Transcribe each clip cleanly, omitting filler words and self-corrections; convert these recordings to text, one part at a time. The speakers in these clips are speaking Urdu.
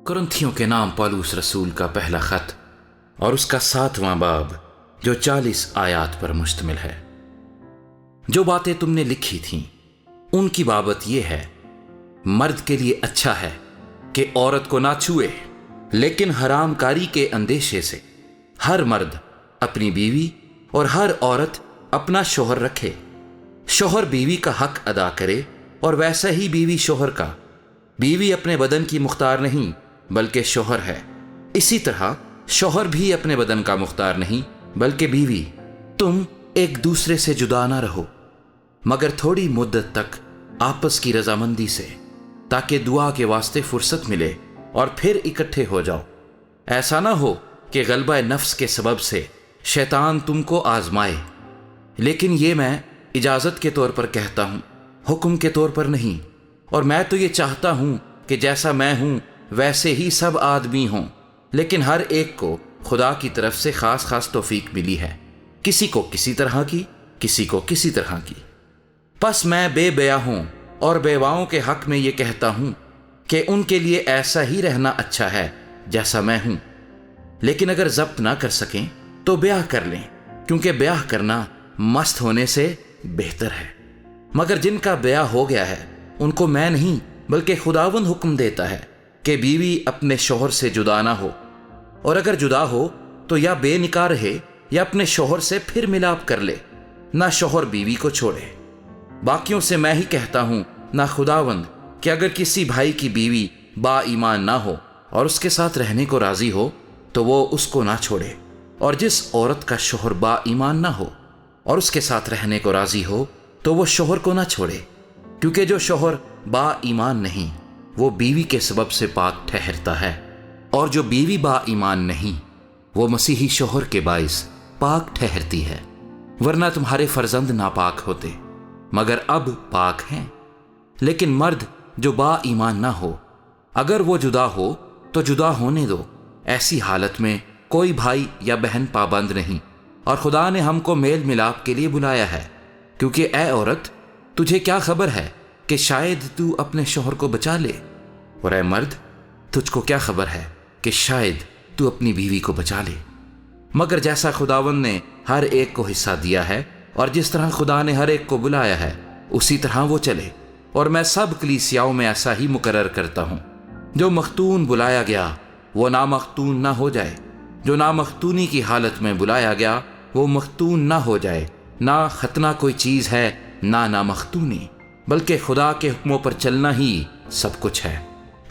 کرنتھیوں کے نام پالوس رسول کا پہلا خط اور اس کا 7واں باب جو 40 آیات پر مشتمل ہے۔ جو باتیں تم نے لکھی تھیں ان کی بابت یہ ہے، مرد کے لیے اچھا ہے کہ عورت کو نہ چھوئے، لیکن حرام کاری کے اندیشے سے ہر مرد اپنی بیوی اور ہر عورت اپنا شوہر رکھے۔ شوہر بیوی کا حق ادا کرے اور ویسا ہی بیوی شوہر کا۔ بیوی اپنے بدن کی مختار نہیں بلکہ شوہر ہے، اسی طرح شوہر بھی اپنے بدن کا مختار نہیں بلکہ بیوی۔ تم ایک دوسرے سے جدا نہ رہو مگر تھوڑی مدت تک آپس کی رضامندی سے، تاکہ دعا کے واسطے فرصت ملے اور پھر اکٹھے ہو جاؤ۔ ایسا نہ ہو کہ غلبہ نفس کے سبب سے شیطان تم کو آزمائے، لیکن یہ میں اجازت کے طور پر کہتا ہوں، حکم کے طور پر نہیں۔ اور میں تو یہ چاہتا ہوں کہ جیسا میں ہوں ویسے ہی سب آدمی ہوں، لیکن ہر ایک کو خدا کی طرف سے خاص خاص توفیق ملی ہے، کسی کو کسی طرح کی، کسی کو کسی طرح کی۔ پس میں بے بیاہ ہوں اور بیواؤں کے حق میں یہ کہتا ہوں کہ ان کے لیے ایسا ہی رہنا اچھا ہے جیسا میں ہوں، لیکن اگر ضبط نہ کر سکیں تو بیاہ کر لیں، کیونکہ بیاہ کرنا مست ہونے سے بہتر ہے۔ مگر جن کا بیاہ ہو گیا ہے ان کو میں نہیں بلکہ خداوند حکم دیتا ہے کہ بیوی اپنے شوہر سے جدا نہ ہو، اور اگر جدا ہو تو یا بے نکاح رہے یا اپنے شوہر سے پھر ملاپ کر لے، نہ شوہر بیوی کو چھوڑے۔ باقیوں سے میں ہی کہتا ہوں نہ خداوند کہ اگر کسی بھائی کی بیوی با ایمان نہ ہو اور اس کے ساتھ رہنے کو راضی ہو تو وہ اس کو نہ چھوڑے، اور جس عورت کا شوہر با ایمان نہ ہو اور اس کے ساتھ رہنے کو راضی ہو تو وہ شوہر کو نہ چھوڑے، کیونکہ جو شوہر با ایمان نہیں وہ بیوی کے سبب سے پاک ٹھہرتا ہے، اور جو بیوی با ایمان نہیں وہ مسیحی شوہر کے باعث پاک ٹھہرتی ہے۔ ورنہ تمہارے فرزند ناپاک ہوتے مگر اب پاک ہیں۔ لیکن مرد جو با ایمان نہ ہو اگر وہ جدا ہو تو جدا ہونے دو، ایسی حالت میں کوئی بھائی یا بہن پابند نہیں، اور خدا نے ہم کو میل ملاپ کے لیے بلایا ہے۔ کیونکہ اے عورت، تجھے کیا خبر ہے کہ شاید تو اپنے شوہر کو بچا لے، اور اے مرد، تجھ کو کیا خبر ہے کہ شاید تو اپنی بیوی کو بچا لے۔ مگر جیسا خداوند نے ہر ایک کو حصہ دیا ہے اور جس طرح خدا نے ہر ایک کو بلایا ہے اسی طرح وہ چلے۔ اور میں سب کلیسیاؤں میں ایسا ہی مقرر کرتا ہوں، جو مختون بلایا گیا وہ نامختون نہ ہو جائے، جو نامختونی کی حالت میں بلایا گیا وہ مختون نہ ہو جائے۔ نہ ختنہ کوئی چیز ہے نہ نامختونی، بلکہ خدا کے حکموں پر چلنا ہی سب کچھ ہے۔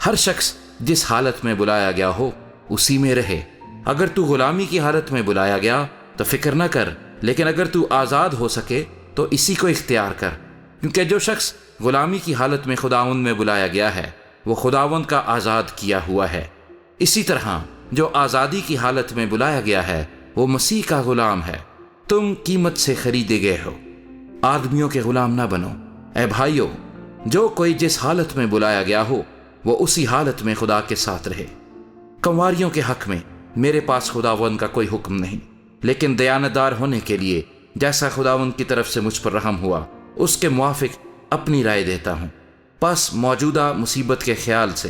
ہر شخص جس حالت میں بلایا گیا ہو اسی میں رہے۔ اگر تو غلامی کی حالت میں بلایا گیا تو فکر نہ کر، لیکن اگر تو آزاد ہو سکے تو اسی کو اختیار کر، کیونکہ جو شخص غلامی کی حالت میں خداوند میں بلایا گیا ہے وہ خداوند کا آزاد کیا ہوا ہے۔ اسی طرح جو آزادی کی حالت میں بلایا گیا ہے وہ مسیح کا غلام ہے۔ تم قیمت سے خریدے گئے ہو، آدمیوں کے غلام نہ بنو۔ اے بھائیو، جو کوئی جس حالت میں بلایا گیا ہو وہ اسی حالت میں خدا کے ساتھ رہے۔ کنواریوں کے حق میں میرے پاس خداوند کا کوئی حکم نہیں، لیکن دیانتدار ہونے کے لیے جیسا خداوند کی طرف سے مجھ پر رحم ہوا اس کے موافق اپنی رائے دیتا ہوں۔ پس موجودہ مصیبت کے خیال سے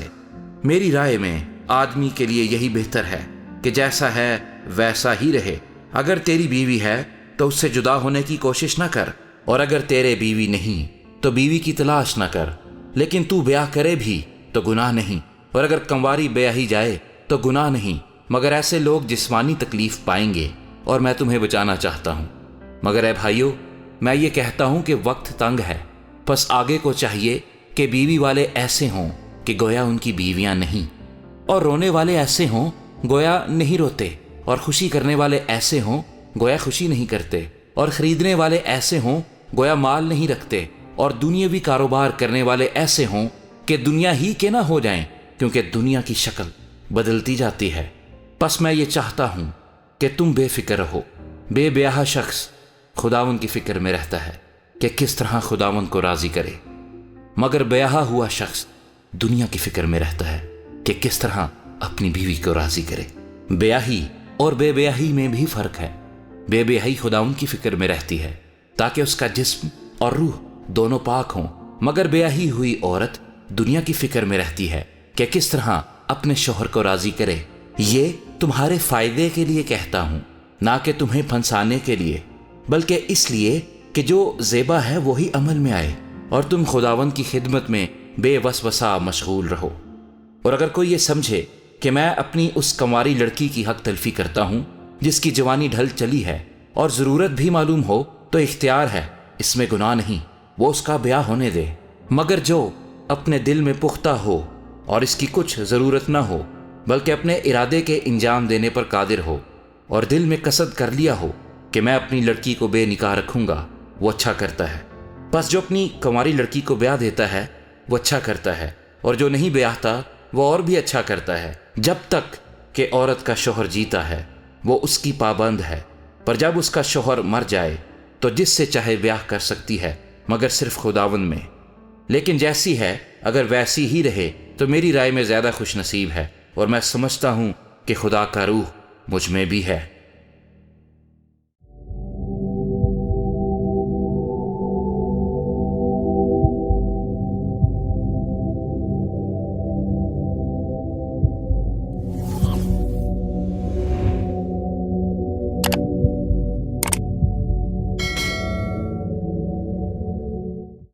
میری رائے میں آدمی کے لیے یہی بہتر ہے کہ جیسا ہے ویسا ہی رہے۔ اگر تیری بیوی ہے تو اس سے جدا ہونے کی کوشش نہ کر، اور اگر تیرے بیوی نہیں تو بیوی کی تلاش نہ کر، لیکن تو بیاہ کرے بھی تو گناہ نہیں، اور اگر کنواری بیاہی جائے تو گناہ نہیں، مگر ایسے لوگ جسمانی تکلیف پائیں گے اور میں تمہیں بچانا چاہتا ہوں۔ مگر اے بھائیو، میں یہ کہتا ہوں کہ وقت تنگ ہے، پس آگے کو چاہیے کہ بیوی والے ایسے ہوں کہ گویا ان کی بیویاں نہیں، اور رونے والے ایسے ہوں گویا نہیں روتے، اور خوشی کرنے والے ایسے ہوں گویا خوشی نہیں کرتے، اور خریدنے والے ایسے ہوں گویا مال نہیں رکھتے، اور دنیاوی کاروبار کرنے والے ایسے ہوں کہ دنیا ہی کے نہ ہو جائیں، کیونکہ دنیا کی شکل بدلتی جاتی ہے۔ پس میں یہ چاہتا ہوں کہ تم بے فکر رہو۔ بے بیاہ شخص خداوند کی فکر میں رہتا ہے کہ کس طرح خداوند کو راضی کرے، مگر بیاہ ہوا شخص دنیا کی فکر میں رہتا ہے کہ کس طرح اپنی بیوی کو راضی کرے۔ بیاہی اور بے بیاہی میں بھی فرق ہے۔ بے بیاہی خداوند کی فکر میں رہتی ہے تاکہ اس کا جسم اور روح دونوں پاک ہوں، مگر بیاہی ہوئی عورت دنیا کی فکر میں رہتی ہے کہ کس طرح اپنے شوہر کو راضی کرے، یہ تمہارے فائدے کے لیے کہتا ہوں، نہ کہ تمہیں پھنسانے کے لیے، بلکہ اس لیے کہ جو زیبا ہے وہی عمل میں آئے اور تم خداوند کی خدمت میں بے وسوسہ مشغول رہو۔ اور اگر کوئی یہ سمجھے کہ میں اپنی اس کنواری لڑکی کی حق تلفی کرتا ہوں جس کی جوانی ڈھل چلی ہے اور ضرورت بھی معلوم ہو، تو اختیار ہے، اس میں گناہ نہیں، وہ اس کا بیاہ ہونے دے۔ مگر جو اپنے دل میں پختہ ہو اور اس کی کچھ ضرورت نہ ہو بلکہ اپنے ارادے کے انجام دینے پر قادر ہو اور دل میں قصد کر لیا ہو کہ میں اپنی لڑکی کو بے نکاح رکھوں گا، وہ اچھا کرتا ہے۔ بس جو اپنی کنواری لڑکی کو بیاہ دیتا ہے وہ اچھا کرتا ہے، اور جو نہیں بیاہتا وہ اور بھی اچھا کرتا ہے، جب تک کہ عورت کا شوہر جیتا ہے وہ اس کی پابند ہے۔ پر جب اس کا شوہر مر جائے تو جس سے چاہے بیاہ کر سکتی ہے، مگر صرف خداوند میں۔ لیکن جیسی ہے اگر ویسی ہی رہے تو میری رائے میں زیادہ خوش نصیب ہے، اور میں سمجھتا ہوں کہ خدا کا روح مجھ میں بھی ہے۔